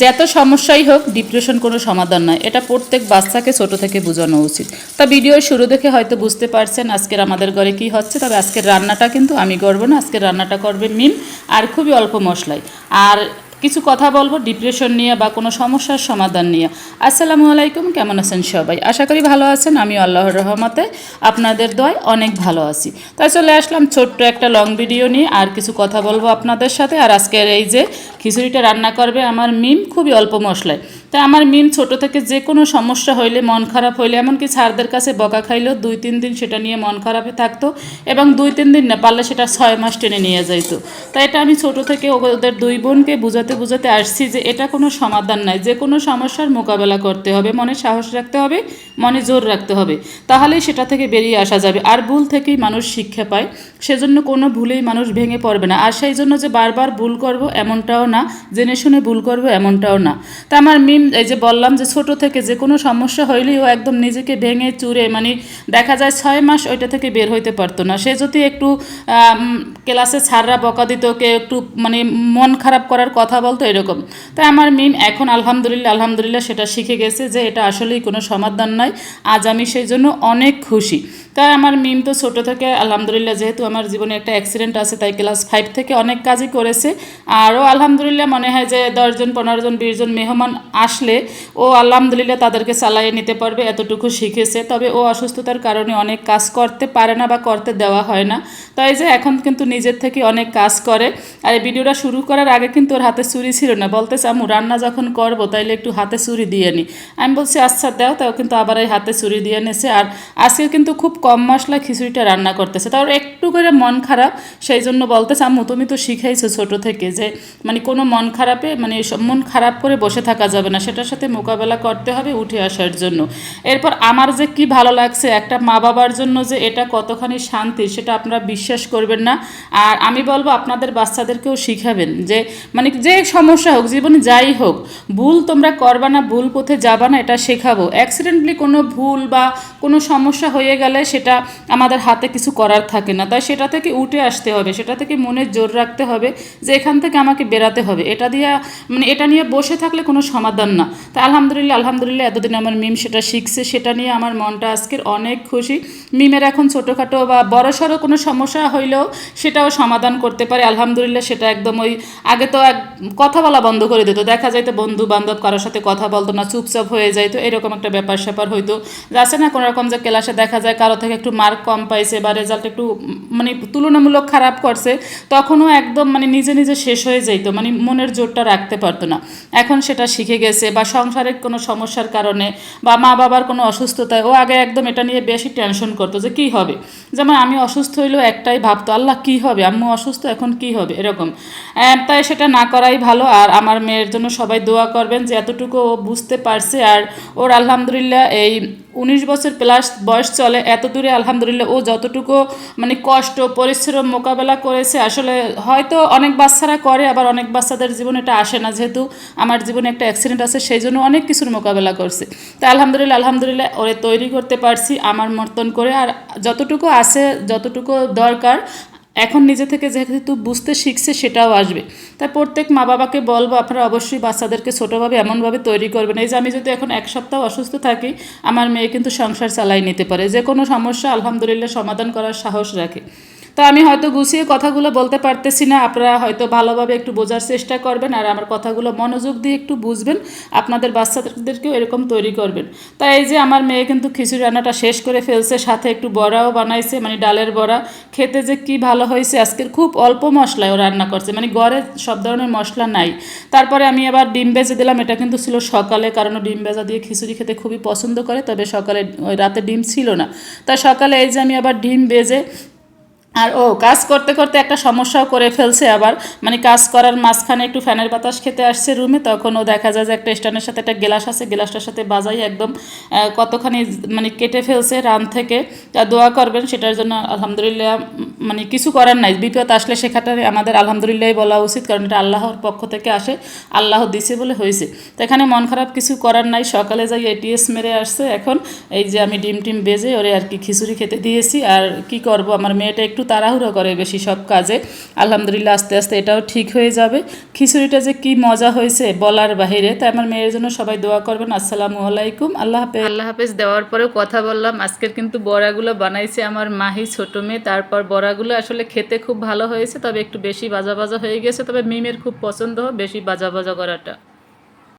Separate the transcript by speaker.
Speaker 1: যত সমস্যাই হোক ডিপ্রেশন কোনো সমাধান নয়, এটা প্রত্যেক বাচ্চাকে ছোট থেকে বোঝানো উচিত। তা ভিডিওর শুরু দেখে হয়তো বুঝতে পারছেন আজকের আমাদের ঘরে কি হচ্ছে। তবে আজকের রান্নাটা কিন্তু আমি করব না, আজকের রান্নাটা করবে মিম, আর খুবই অল্প মশলায়। আর কিছু কথা বলবো ডিপ্রেশন নিয়ে বা কোনো সমস্যার সমাধান নিয়ে। আসসালামু আলাইকুম, কেমন আছেন সবাই? আশা করি ভালো আছেন। আমি আল্লাহর রহমতে আপনাদের দোয়ায় অনেক ভালো আছি। তাই চলে আসলাম ছোট্ট একটা লং ভিডিও নিয়ে, আর কিছু কথা বলবো আপনাদের সাথে। আর আজকের এই যে খিচুড়িটা রান্না করবে আমার মিম, খুবই অল্প মশলায়। তাই আমার মিম ছোট থেকে যে কোনো সমস্যা হইলে, মন খারাপ হইলে, এমনকি স্যারদের কাছে বকা খাইলেও 2-3 দিন সেটা নিয়ে মন খারাপে থাকতো, এবং 2-3 দিন না পারলে সেটা 6 মাস টেনে নিয়ে যাইতো। তাই এটা আমি ছোট থেকে ওদের দুই বোনকে বুঝাতে আসছি যে এটা কোনো সমাধান নাই, যে কোনো সমস্যার মোকাবেলা করতে হবে, মনে সাহস রাখতে হবে, মনে জোর রাখতে হবে, তাহলেই সেটা থেকে বেরিয়ে আসা যাবে। আর ভুল থেকেই মানুষ শিক্ষা পায়, সেজন্য কোনো ভুলেই মানুষ ভেঙে পড়বে না। আর সেই জন্য যে বারবার ভুল করব এমনটাও না, জেনে শুনে ভুল করব এমনটাও না। তা আমার মিম এই যে বললাম যে ছোট থেকে যে কোনো সমস্যা হইলেই ও একদম নিজেকে ভেঙে চুরে, মানে দেখা যায় 6 মাস ওইটা থেকে বের হইতে পারতো না। সে যদি একটু ক্লাসে ছাড়রা বকা দিত, ওকে একটু মানে মন খারাপ করার কথা বলতো, এরকম। তাই আমার মিম এখন আলহামদুলিল্লাহ সেটা শিখে গেছে যে এটা আসলেই কোনো সমাধান নয়। আজ আমি সেই জন্য অনেক খুশি। তাই আমার মিম তো ছোটো থেকে আলহামদুলিল্লাহ, যেহেতু আমার জীবনে একটা অ্যাক্সিডেন্ট আছে, তাই ক্লাস 5 থেকে অনেক কাজই করেছে। আরও আলহামদুলিল্লাহ মনে হয় যে 10 জন 15 জন 20 জন মেহমান আসলে ও আলহামদুলিল্লাহ তাদেরকে চালাইয়ে নিতে পারবে, এতটুকু শিখেছে। তবে ও অসুস্থতার কারণে অনেক কাজ করতে পারে না বা করতে দেওয়া হয় না। তাই যে এখন কিন্তু নিজের থেকে অনেক কাজ করে। আর এই ভিডিওটা শুরু করার আগে কিন্তু ওর হাতে ছুরি ছিল না। বলতেছে আম্মু রান্না যখন করবো তাইলে একটু হাতে ছুরি দিয়ে নি। আমি বলছি আচ্ছা দাও, তাও কিন্তু আবার এই হাতে ছুরি দিয়ে নিয়েছে। আর আজকে কিন্তু খুব কম মশলা খিচুড়িটা রান্না করতেছে, তাও একটু করে মন খারাপ। সেই জন্য বলতেছে আম্মু তুমি তো শিখাইছো ছোট থেকে যে মানে কোনো মন খারাপে, মানে মন খারাপ করে বসে থাকা যাবে না, সেটার সাথে মোকাবেলা করতে হবে উঠে আসার জন্য। এরপর আমার যে কি ভালো লাগছে একটা মা বাবার জন্য, যে এটা কতখানি শান্তি সেটা আপনারা বিশ্বাস করবেন না। আর আমি বলবো আপনাদের বাচ্চাদেরকেও শিখাবেন যে মানে যে সমস্যা হোক, জীবনে যাই হোক, ভুল তোমরা করবা না, ভুল পথে যাবা না, এটা শেখাবো। অ্যাক্সিডেন্টলি কোনো ভুল বা কোনো সমস্যা হয়ে গেলে সেটা আমাদের হাতে কিছু করার থাকে না। তাই সেটা থেকে উঠে আসতে হবে, সেটা থেকে মনে জোর রাখতে হবে যে এখান থেকে আমাকে বেরাতে হবে। এটা দিয়ে মানে এটা নিয়ে বসে থাকলে কোনো সমাধান না। তাই আলহামদুলিল্লাহ এতদিন আমার মিম সেটা শিখছে, সেটা নিয়ে আমার মনটা আজকের অনেক খুশি। মিমের এখন ছোটোখাটো বা বড়সড় কোনো সমস্যা হইলেও সেটাও সমাধান করতে পারে আলহামদুলিল্লাহ। সেটা একদম ওই আগে তো কথা বলা বন্ধ করে দিত, দেখা যাইতো বন্ধু বান্ধব কারোর সাথে কথা বলতো না, চুপচাপ হয়ে যাইতো, এরকম একটা ব্যাপার স্যাপার হইতো। যাচ্ছে না কোনো রকম যে ক্লাসে দেখা যায় কারো থেকে একটু মার্ক কম পাইছে বা রেজাল্ট একটু মানে তুলনামূলক খারাপ করছে, তখনও একদম মানে নিজে শেষ হয়ে যাইতো, মানে মনের জোরটা রাখতে পারতো না। এখন সেটা শিখে গেছে। বা সংসারের কোনো সমস্যার কারণে বা মা বাবার কোনো অসুস্থতায় ও আগে একদম এটা নিয়ে বেশি টেনশন করতো যে কী হবে। যেমন আমি অসুস্থ হইলেও একটাই ভাবতো, আল্লাহ কী হবে, আম্মু অসুস্থ এখন কী হবে, এরকম। তাই সেটা না করাই ভালো। আর আমার মেয়ের জন্য সবাই দোয়া করবেন যে এতটুকু ও বুঝতে পারছে। আর ওর আলহামদুলিল্লাহ এই 19 বছর প্লাস বয়স চলে, এত দূরে আলহামদুলিল্লাহ ও যতটুকু মানে কষ্ট পরিশ্রম মোকাবেলা করেছে, আসলে হয়তো অনেক বাচ্চারা করে, আবার অনেক বাচ্চাদের জীবনে এটা আসে না। যেহেতু আমার জীবনে একটা অ্যাক্সিডেন্ট আছে, সেই জন্য অনেক কিছুর মোকাবেলা করছে। তাই আলহামদুলিল্লাহ ওরে তৈরি করতে পারছি আমার মতন করে। আর যতটুকু আছে, যতটুকু দরকার, এখন নিজে থেকে যেহেতু বুঝতে শিখছে সেটাও আসবে। তাই প্রত্যেক মা বাবাকে বলবো আপনারা অবশ্যই বাচ্চাদেরকে ছোটোভাবে এমনভাবে তৈরি করবেন। এই যে আমি যদি এখন 1 সপ্তাহ অসুস্থ থাকি, আমার মেয়ে কিন্তু সংসার চালাই নিতে পারে, যে কোনো সমস্যা আলহামদুলিল্লাহ সমাধান করার সাহস রাখে। তো আমি হয়তো গুছিয়ে কথাগুলো বলতে পারতেছি না, আপনারা হয়তো ভালোভাবে একটু বোঝার চেষ্টা করবেন আর আমার কথাগুলো মনোযোগ দিয়ে একটু বুঝবেন, আপনাদের বাচ্চাদেরকেও এরকম তৈরি করবেন। তাই এই যে আমার মেয়ে কিন্তু খিচুড়ি রান্নাটা শেষ করে ফেলছে, সাথে একটু বড়াও বানাইছে, মানে ডালের বড়া। খেতে যে কি ভালো হয়েছে, আজকের খুব অল্প মশলায় ও রান্না করছে, মানে ঘরে সব ধরনের মশলা নাই। তারপরে আমি আবার ডিম ভেজে দিলাম, এটা কিন্তু ছিল সকালে, কারণ ডিম ভেজা দিয়ে খিচুড়ি খেতে খুবই পছন্দ করে। তবে সকালে ওই রাতে ডিম ছিল না, তাই সকালে এই যে আমি আবার ডিম ভেজে। আর ও কাজ করতে করতে একটা সমস্যাও করে ফেলছে আবার, মানে কাজ করার মাঝখানে একটু ফ্যানের বাতাস খেতে আসছে রুমে, তখন ও দেখা যায় যে একটা স্ট্যান্ডের সাথে একটা গ্লাস আছে, গ্লাসটার সাথে বাজাই একদম কতখানি মানে কেটে ফেলছে রান থেকে। তা দোয়া করবেন সেটার জন্য আলহামদুলিল্লাহ। মানে কিছু করার নাই, বিপদ আসলে সেখানে আমাদের আলহামদুলিল্লাহ বলা উচিত, কারণ এটা আল্লাহর পক্ষ থেকে আসে, আল্লাহ দিছে বলে হয়েছে। তো এখানে মন খারাপ কিছু করার নাই। সকালে যাই এটিএস মেরে আসছে, এখন এই যে আমি ডিম টিম বেজে ওরে আর কি খিচুড়ি খেতে দিয়েছি। আর কি করব, আমার মেয়েটা একটু তাড়াহুড়ো করে বেশি সব কাজে। আলহামদুলিল্লাহ আস্তে আস্তে এটাও ঠিক হয়ে যাবে। খিচুড়িটা যে কি মজা হয়েছে বলার বাহিরে। তাই আমার মেয়ের জন্য সবাই দোয়া করবেন। আসসালামু আলাইকুম, আল্লাহ হাফেজ। আল্লাহ হাফেজ দেওয়ার পরেও কথা বললাম। আজকের কিন্তু বড়াগুলো বানাইছে আমার মাহি ছোট মেয়ে। তারপর বড়াগুলো আসলে খেতে খুব ভালো হয়েছে, তবে একটু বেশি ভাজা ভাজা হয়ে গেছে। তবে মিমের খুব পছন্দ বেশি ভাজা ভাজা করাটা।